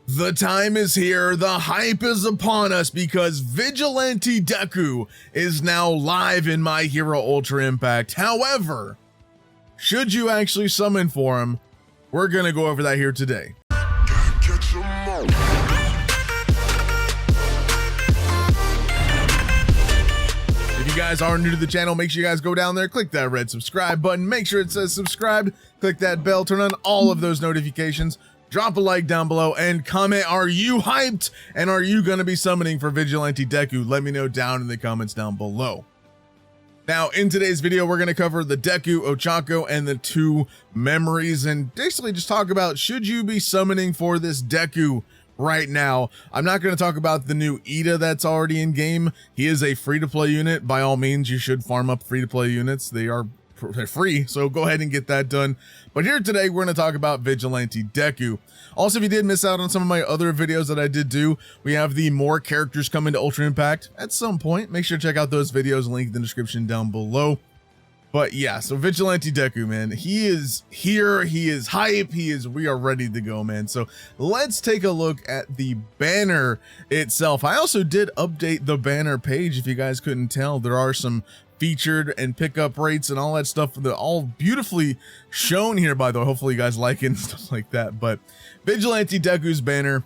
The time is here, the hype is upon us because Vigilante Deku is now live in My Hero Ultra Impact. However, should you actually summon for him, we're gonna go over that here today. If you guys are new to the channel, make sure you guys go down there, click that red subscribe button, make sure it says subscribed, click that bell, turn on all of those notifications. Drop a like down below and comment, are you hyped? And are you going to be summoning for Vigilante Deku? Let me know down in the comments down below. Now, in today's video, we're going to cover the Deku, Ochako, and the two memories, and basically just talk about, should you be summoning for this Deku right now? I'm not going to talk about the new Ida that's already in game. He is a free-to-play unit. By all means, you should farm up free-to-play units. They're free, so go ahead and get that done. But here today, we're going to talk about Vigilante Deku. Also, if you did miss out on some of my other videos that I did do, we have the more characters coming to Ultra Impact at some point. Make sure to check out those videos, link in the description down below. But yeah, so Vigilante Deku, man, he is here, he is hype, we are ready to go, man. So let's take a look at the banner itself. I also did update the banner page. If you guys couldn't tell, there are some featured and pickup rates and all that stuff that all beautifully shown here, by the way. Hopefully you guys like it and stuff like that. But Vigilante Deku's banner,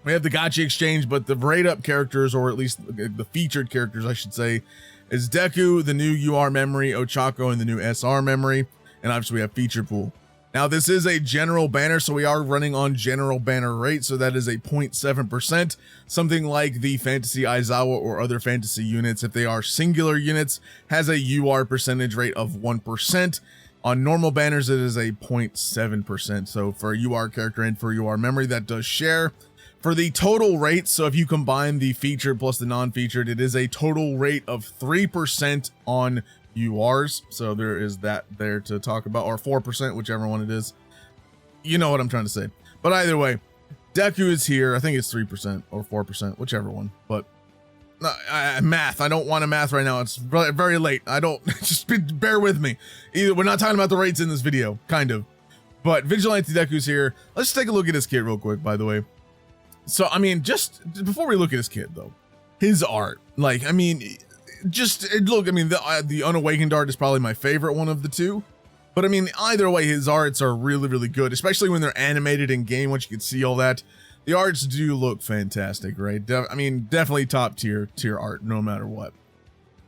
we have the Gacha exchange, but the rate up characters, or at least the featured characters I should say, is Deku, the new UR memory, Ochako, and the new SR memory, and obviously we have feature pool. Now this is a general banner, so we are running on general banner rate, so that is a 0.7%, something like the Fantasy Aizawa or other fantasy units, if they are singular units, has a UR percentage rate of 1%. On normal banners, it is a 0.7%, so for a UR character and for UR memory, that does share. For the total rate, so if you combine the featured plus the non-featured, it is a total rate of 3% on URs, so there is that there to talk about, or 4%, whichever one it is. You know what I'm trying to say. But either way, Deku is here. I think it's 3% or 4%, whichever one. But math, I don't want to math right now. It's very late. I don't, just bear with me. Either we're not talking about the rates in this video, kind of. But Vigilante Deku's here. Let's take a look at his kit real quick, by the way. So, I mean, just before we look at his kit, though, his art, like, I mean, just look, I mean, the Unawakened art is probably my favorite one of the two. But I mean, either way, his arts are really, really good, especially when they're animated in game, once you can see all that. The arts do look fantastic, right? I mean, definitely top tier art, no matter what.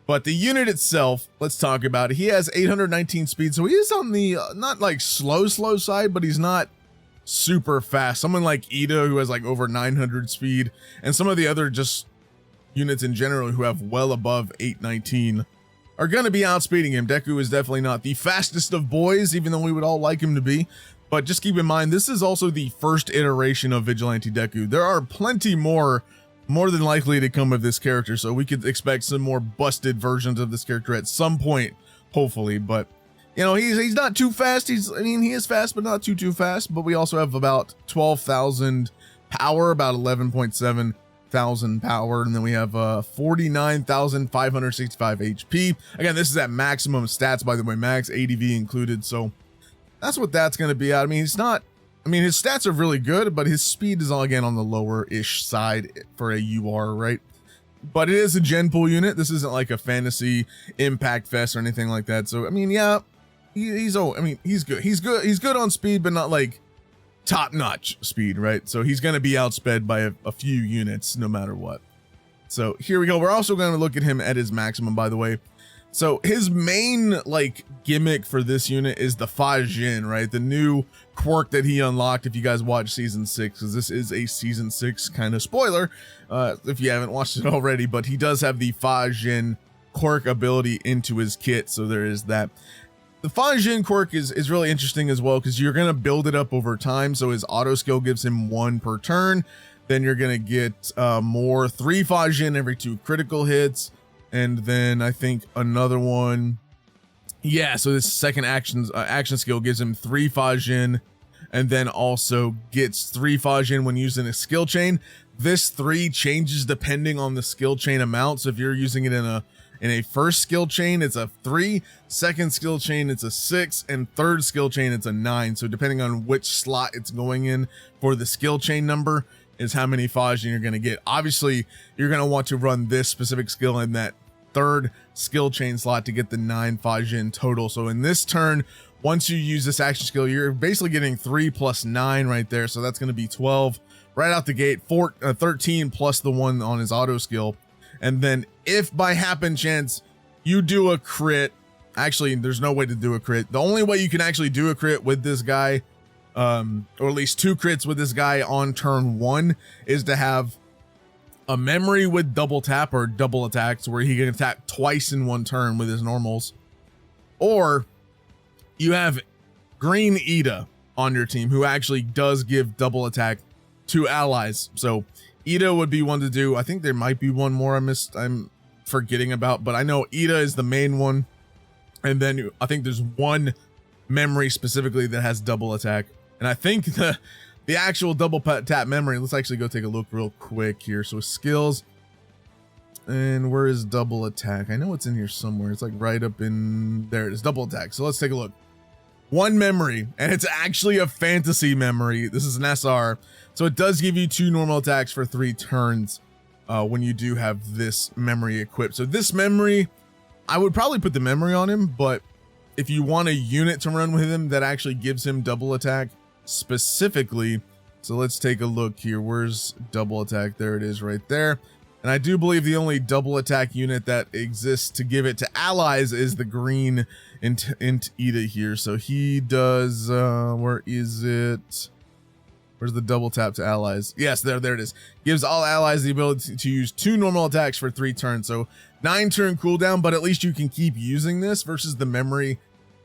But the unit itself, let's talk about it. He has 819 speed, so he is on the, not like slow side, but he's not super fast. Someone like Ida, who has like over 900 speed, and some of the other just units in general who have well above 819 are going to be outspeeding him. Deku is definitely not the fastest of boys, even though we would all like him to be. But just keep in mind, this is also the first iteration of Vigilante Deku. There are plenty more than likely to come of this character, so we could expect some more busted versions of this character at some point, hopefully. But you know, he's not too fast. I mean, he is fast, but not too fast. But we also have about 12,000 power, about 11.7 thousand power, and then we have 49,565 HP. Again, this is at maximum stats, by the way, max ADV included. So that's what that's going to be at. I mean, he's not, I mean, his stats are really good, but his speed is all, again, on the lower-ish side for a UR, right? But it is a gen pool unit. This isn't like a fantasy impact fest or anything like that. So I mean, yeah, he's good. He's good on speed, but not like top-notch speed, right? So he's going to be outsped by a few units no matter what. So here we go. We're also going to look at him at his maximum, by the way. So his main like gimmick for this unit is the Fajin, right? The new quirk that he unlocked if you guys watch season 6, because this is a season 6 kind of spoiler if you haven't watched it already. But he does have the Fajin quirk ability into his kit, so there is that. The Fajin quirk is really interesting as well, because you're going to build it up over time. So his auto skill gives him 1 per turn. Then you're going to get more 3 Fajin every 2 critical hits. And then I think another one. Yeah, so this second action skill gives him 3 Fajin. And then also gets 3 Fajin when using a skill chain. This 3 changes depending on the skill chain amount. So if you're using it in In a first skill chain, it's a 3, second skill chain, it's a 6, and third skill chain, it's a 9. So depending on which slot it's going in for the skill chain number is how many Fajin you're going to get. Obviously, you're going to want to run this specific skill in that third skill chain slot to get the 9 Fajin total. So in this turn, once you use this action skill, you're basically getting 3 plus 9 right there. So that's going to be 12 right out the gate, 13 plus the 1 on his auto skill. And then if by happen chance you do a crit, actually there's no way to do a crit. The only way you can actually do a crit with this guy, or at least 2 crits with this guy on turn 1, is to have a memory with double tap or double attacks where he can attack twice in 1 turn with his normals. Or you have Green Ida on your team who actually does give double attack to allies. So Ida would be one to do. I think there might be one more I'm forgetting about, but I know Ida is the main one. And then I think there's one memory specifically that has double attack. And I think the actual double tap memory, let's actually go take a look real quick here. So skills, and where is double attack? I know it's in here somewhere. It's like right up in there. It is, double attack. So let's take a look. One memory, and it's actually a fantasy memory. This is an SR. So it does give you 2 normal attacks for 3 turns when you do have this memory equipped. So this memory, I would probably put the memory on him, but if you want a unit to run with him that actually gives him double attack specifically, so let's take a look here. Where's double attack? There it is right there. And I do believe the only double attack unit that exists to give it to allies is the green int Ida here. So he does, where is it? Where's the double tap to allies? Yes, there it is. Gives all allies the ability to use 2 normal attacks for 3 turns. So 9 turn cooldown, but at least you can keep using this versus the memory.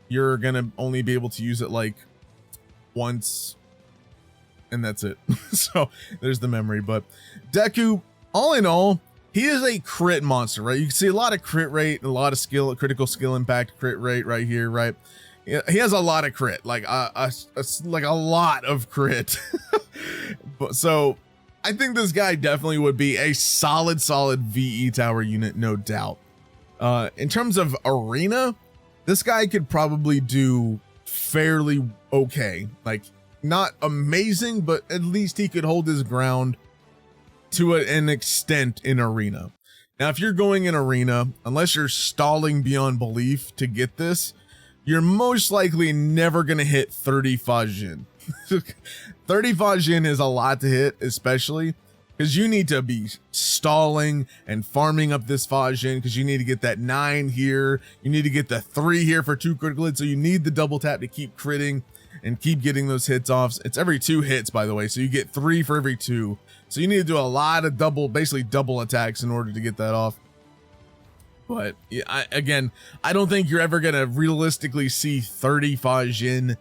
You're gonna only be able to use it like once, and that's it. So there's the memory. But Deku, all in all, he is a crit monster, right? You can see a lot of crit rate, a lot of skill, critical skill impact crit rate right here, right? He has a lot of crit, like a lot of crit. But so I think this guy definitely would be a solid VE tower unit, no doubt. In terms of arena, this guy could probably do fairly okay, like not amazing, but at least he could hold his ground to an extent in arena. Now, if you're going in arena, unless you're stalling beyond belief to get this, you're most likely never going to hit 30 Fajin. 30 Fajin is a lot to hit, especially because you need to be stalling and farming up this Fajin because you need to get that 9 here. You need to get the 3 here for 2 critical hits. So you need the double tap to keep critting and keep getting those hits off. It's every 2 hits, by the way. So you get 3 for every 2. So you need to do a lot of basically double attacks in order to get that off. But yeah, I don't think you're ever going to realistically see 30 Fajin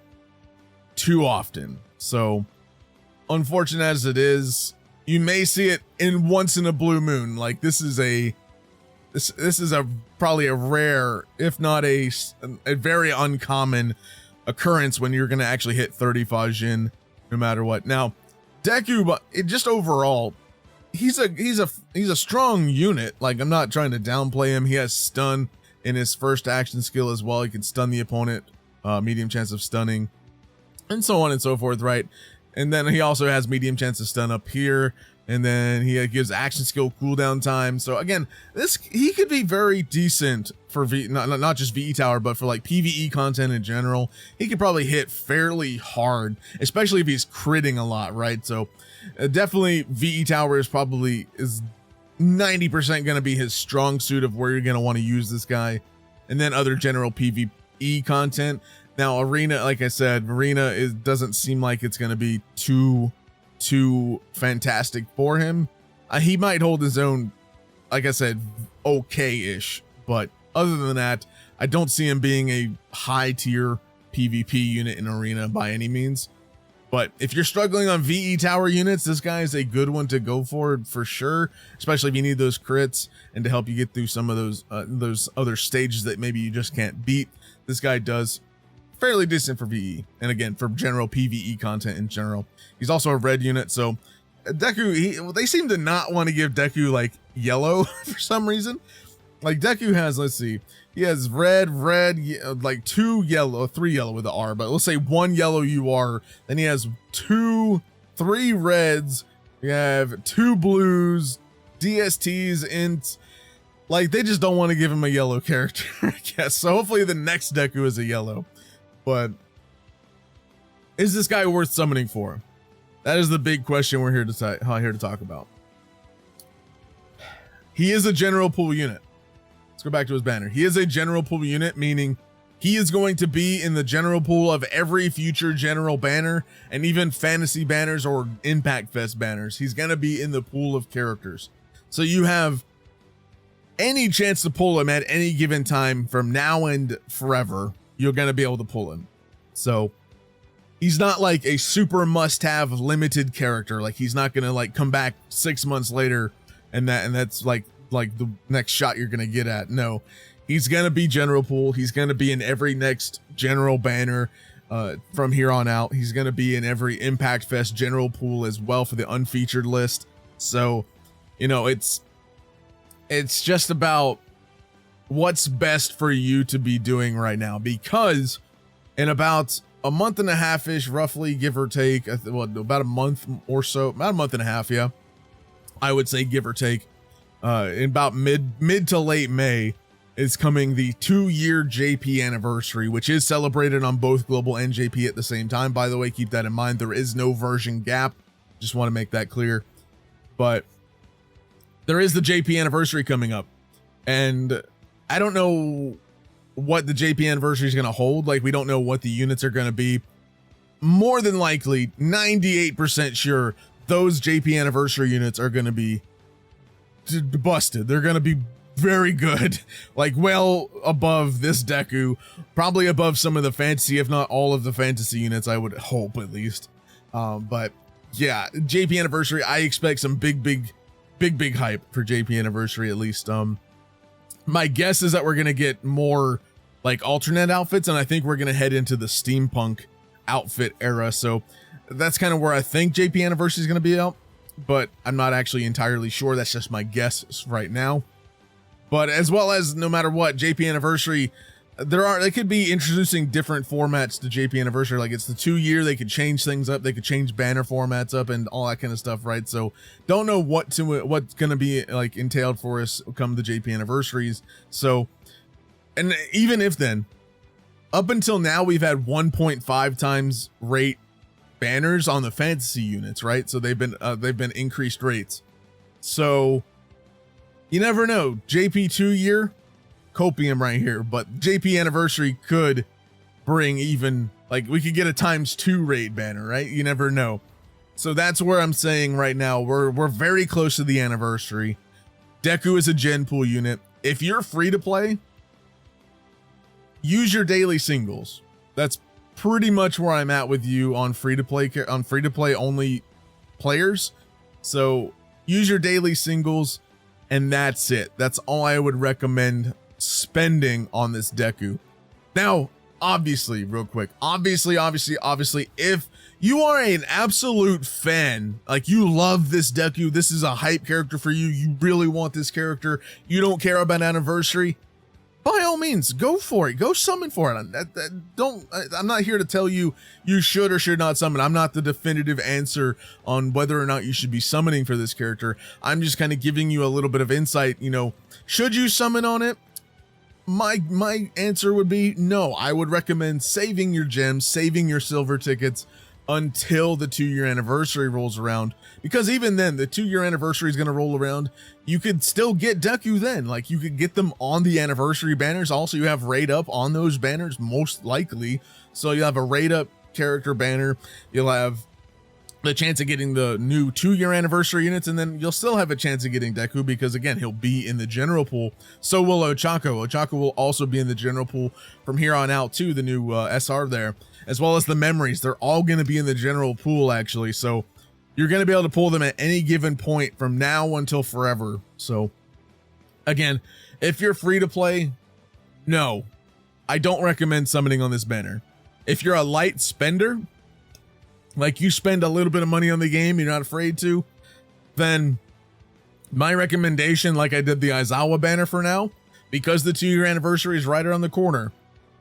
too often. So unfortunate as it is, you may see it in once in a blue moon. Like this is probably a rare, if not a very uncommon occurrence when you're going to actually hit 30 Fajin no matter what. Now, Deku, but just overall, he's a strong unit. Like, I'm not trying to downplay him. He has stun in his first action skill as well. He can stun the opponent, medium chance of stunning, and so on and so forth, right? And then he also has medium chance of stun up here, and then he gives action skill cooldown time. So again, he could be very decent for not just VE Tower, but for like PvE content in general. He could probably hit fairly hard, especially if he's critting a lot, right? So definitely VE Tower is 90% going to be his strong suit of where you're going to want to use this guy, and then other general PvE content. Now arena, like I said, arena doesn't seem like it's going to be too fantastic for him. He might hold his own, like I said, okay-ish, but other than that, I don't see him being a high tier PvP unit in arena by any means. But if you're struggling on VE tower units, this guy is a good one to go for sure, especially if you need those crits and to help you get through some of those other stages that maybe you just can't beat. This guy does fairly decent for VE, and again for general PvE content in general. He's also a red unit, so Deku, they seem to not want to give Deku like yellow for some reason. like Deku has, let's see, he has red, like 2 yellow, 3 yellow with the R, but let's say 1 yellow UR. Then he has 3 reds. You have 2 blues, DSTs, and like they just don't want to give him a yellow character, I guess. So hopefully the next Deku is a yellow. But is this guy worth summoning for? That is the big question we're here to talk about. He is a general pool unit. Let's go back to his banner. He is a general pool unit, meaning he is going to be in the general pool of every future general banner and even fantasy banners or Impact Fest banners. He's going to be in the pool of characters. So you have any chance to pull him at any given time from now and forever. You're going to be able to pull him. So he's not like a super must-have limited character. Like he's not going to like come back 6 months later and that's like the next shot you're going to get at. No, he's going to be general pool. He's going to be in every next general banner from here on out. He's going to be in every Impact Fest general pool as well for the unfeatured list. So, you know, it's just about what's best for you to be doing right now, because in about a month and a half-ish, roughly, give or take, well, about a month or so, about a month and a half, yeah, I would say, give or take, in about mid to late May is coming the 2-year JP anniversary, which is celebrated on both global and JP at the same time. By the way, keep that in mind. There is no version gap. Just want to make that clear. But there is the JP anniversary coming up, and I don't know what the JP anniversary is going to hold. Like, we don't know what the units are going to be. More than likely, 98% sure those JP anniversary units are going to be busted. They're going to be very good, like well above this Deku, probably above some of the fantasy, if not all of the fantasy units, I would hope at least. But yeah, JP anniversary, I expect some big hype for JP anniversary at least. My guess is that we're going to get more like alternate outfits, and I think we're going to head into the steampunk outfit era. So that's kind of where I think JP anniversary is going to be out, but I'm not actually entirely sure. That's just my guess right now. But as well as, no matter what, JP anniversary, they could be introducing different formats to JP anniversary. Like, it's the 2-year, they could change things up, they could change banner formats up and all that kind of stuff, right? So don't know what's going to be like entailed for us come the JP anniversaries. So, and even if then, up until now, we've had 1.5 times rate banners on the fantasy units, right? So they've been increased rates. So you never know. JP 2-year, copium right here, but JP anniversary could bring even, like, we could get a ×2 rate banner, right? You never know. So that's where I'm saying right now, we're very close to the anniversary. Deku is a gen pool unit. If you're free to play, use your daily singles. That's pretty much where I'm at with you on free to play only players. So use your daily singles, and that's it. That's all I would recommend spending on this Deku. Now, obviously, real quick, obviously, if you are an absolute fan, like you love this Deku, this is a hype character for you, you really want this character, you don't care about anniversary, by all means, go for it. Go summon for it. I'm not here to tell you you should or should not summon. I'm not the definitive answer on whether or not you should be summoning for this character. I'm just kind of giving you a little bit of insight. You know, should you summon on it? My answer would be no. I would recommend saving your gems, saving your silver tickets until the 2-year anniversary rolls around, because even then, the 2-year anniversary is going to roll around. You could still get Deku then. Like, you could get them on the anniversary banners. Also, you have raid up on those banners, most likely. So you have a raid up character banner. You'll have the chance of getting the new 2-year anniversary units, and then you'll still have a chance of getting Deku, because again, he'll be in the general pool. So will Ochako. Ochako will also be in the general pool from here on out too, the new SR there, as well as the memories. They're all going to be in the general pool actually. So you're going to be able to pull them at any given point from now until forever. So again, if you're free to play, no, I don't recommend summoning on this banner. If you're a light spender, like you spend a little bit of money on the game, you're not afraid to, then my recommendation, like I did the Aizawa banner for now, because the 2-year anniversary is right around the corner,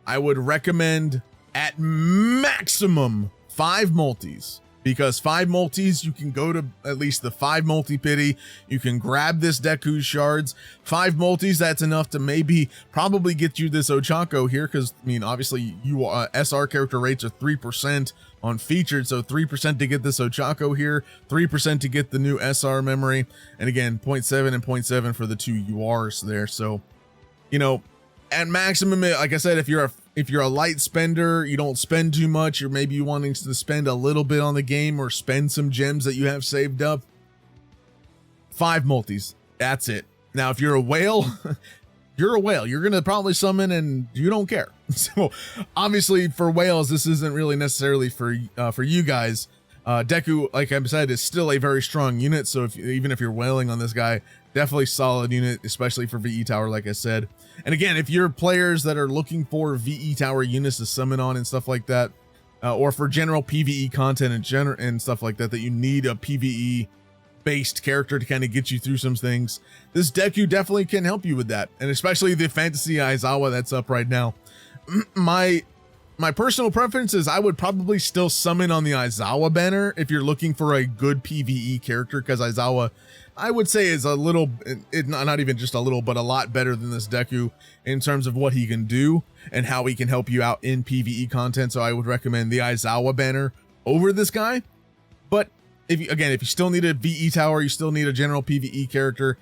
I would recommend at maximum 5 multis, because 5 multis, you can go to at least the 5 multi pity. You can grab this Deku shards. 5 multis, that's enough to probably get you this Ochako here, because I mean, obviously you SR character rates are 3% on featured, so 3% to get this Ochako here, 3% to get the new SR memory, and again 0.7 and 0.7 for the 2 URs there. So, you know, at maximum, like I said, if you're a light spender, you don't spend too much, or maybe you wanting to spend a little bit on the game or spend some gems that you have saved up, 5 multis, that's it. Now, if you're a whale, you're a whale. You're gonna probably summon and you don't care. So obviously for whales, this isn't really necessarily for you guys. Deku, like I said, is still a very strong unit. So even if you're whaling on this guy, definitely solid unit, especially for VE Tower, like I said. And again, if you're players that are looking for VE Tower units to summon on and stuff like that, or for general PvE content and stuff like that, that you need a PvE based character to kind of get you through some things, this Deku definitely can help you with that. And especially the Fantasy Aizawa that's up right now. My personal preference is I would probably still summon on the Aizawa banner if you're looking for a good PvE character, because Aizawa, I would say, is a little, not even just a little, but a lot better than this Deku in terms of what he can do and how he can help you out in PvE content. So I would recommend the Aizawa banner over this guy. But if you still need a VE Tower, you still need a general PvE character,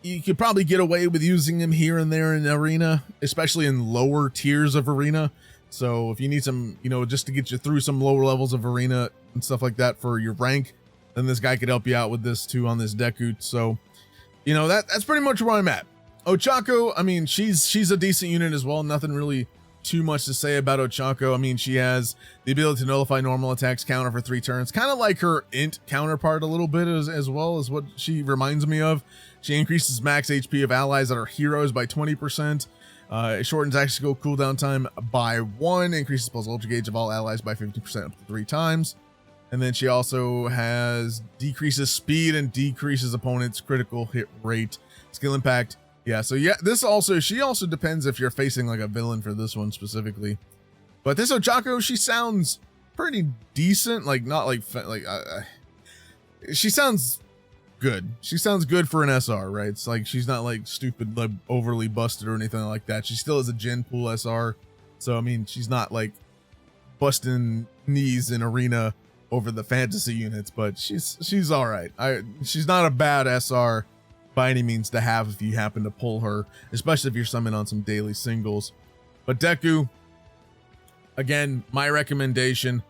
you could probably get away with using him here and there in Arena, especially in lower tiers of Arena. So if you need some, you know, just to get you through some lower levels of Arena and stuff like that for your rank, then this guy could help you out with this too on this Deku. So, you know, that's pretty much where I'm at. Ochako, I mean, she's a decent unit as well. Nothing really too much to say about Ochako. I mean, she has the ability to nullify normal attacks counter for 3 turns, kind of like her int counterpart a little bit as well as what she reminds me of. She increases max HP of allies that are heroes by 20%. It shortens tactical cooldown time by 1, increases pulse ultra gauge of all allies by 50% up to 3 times. And then she also has decreases speed and decreases opponents' critical hit rate. Skill impact. Yeah, so yeah, she also depends if you're facing like a villain for this one specifically. But this Ochako, she sounds pretty decent, like not like she sounds good. She sounds good for an SR, right? It's like she's not like stupid, like overly busted or anything like that. She still is a gen pool SR. So I mean, she's not like busting knees in Arena over the fantasy units, but she's all right. She's not a bad SR by any means to have if you happen to pull her, especially if you're summoning on some daily singles. But Deku, again, my recommendation,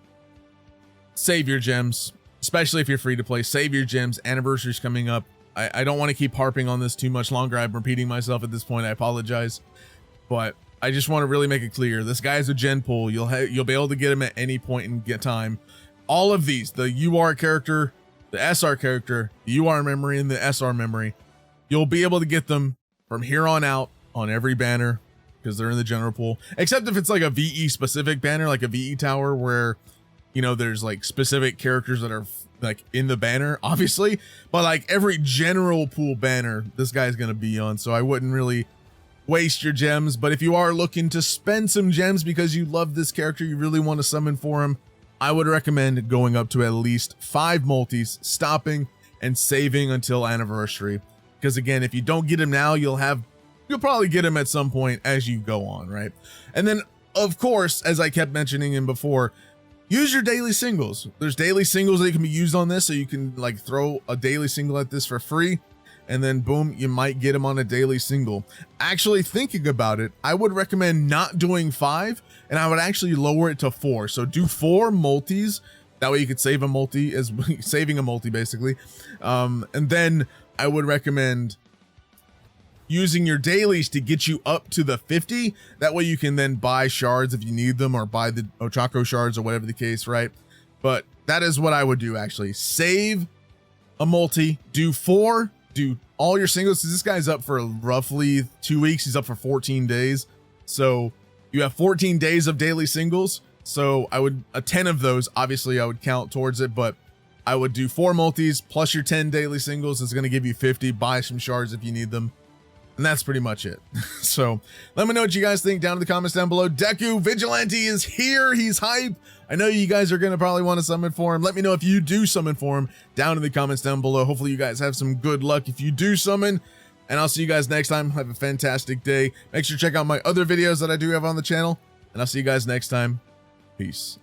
save your gems, especially if you're free to play. Save your gems. Anniversary's coming up. I don't want to keep harping on this too much longer. I'm repeating myself at this point. I apologize, but I just want to really make it clear. This guy is a gen pool. You'll be able to get him at any point in time. All of these, the UR character, the SR character, the UR memory, and the SR memory, you'll be able to get them from here on out on every banner because they're in the general pool, except if it's like a VE specific banner, like a VE Tower where, you know, there's like specific characters that are like in the banner, obviously, but like every general pool banner, this guy's going to be on. So I wouldn't really waste your gems. But if you are looking to spend some gems because you love this character, you really want to summon for him, I would recommend going up to at least 5 multis, stopping and saving until anniversary. Because again, if you don't get him now, you'll probably get him at some point as you go on, right? And then, of course, as I kept mentioning him before, use your daily singles. There's daily singles that can be used on this, so you can like throw a daily single at this for free, and then boom, you might get him on a daily single. Actually, thinking about it, I would recommend not doing 5, and I would actually lower it to 4. So do 4 multis. That way you could save a multi, as saving a multi basically. And then I would recommend using your dailies to get you up to the 50. That way you can then buy shards if you need them, or buy the Ochako shards or whatever the case, right? But that is what I would do actually. Save a multi, do 4, do all your singles. This guy's up for roughly 2 weeks. He's up for 14 days. So you have 14 days of daily singles. So I would, 10 of those, obviously I would count towards it, but I would do 4 multis plus your 10 daily singles. It's going to give you 50. Buy some shards if you need them. And that's pretty much it. So let me know what you guys think down in the comments down below. Deku Vigilante is here. He's hype. I know you guys are going to probably want to summon for him. Let me know if you do summon for him down in the comments down below. Hopefully you guys have some good luck if you do summon. And I'll see you guys next time. Have a fantastic day. Make sure to check out my other videos that I do have on the channel. And I'll see you guys next time. Peace.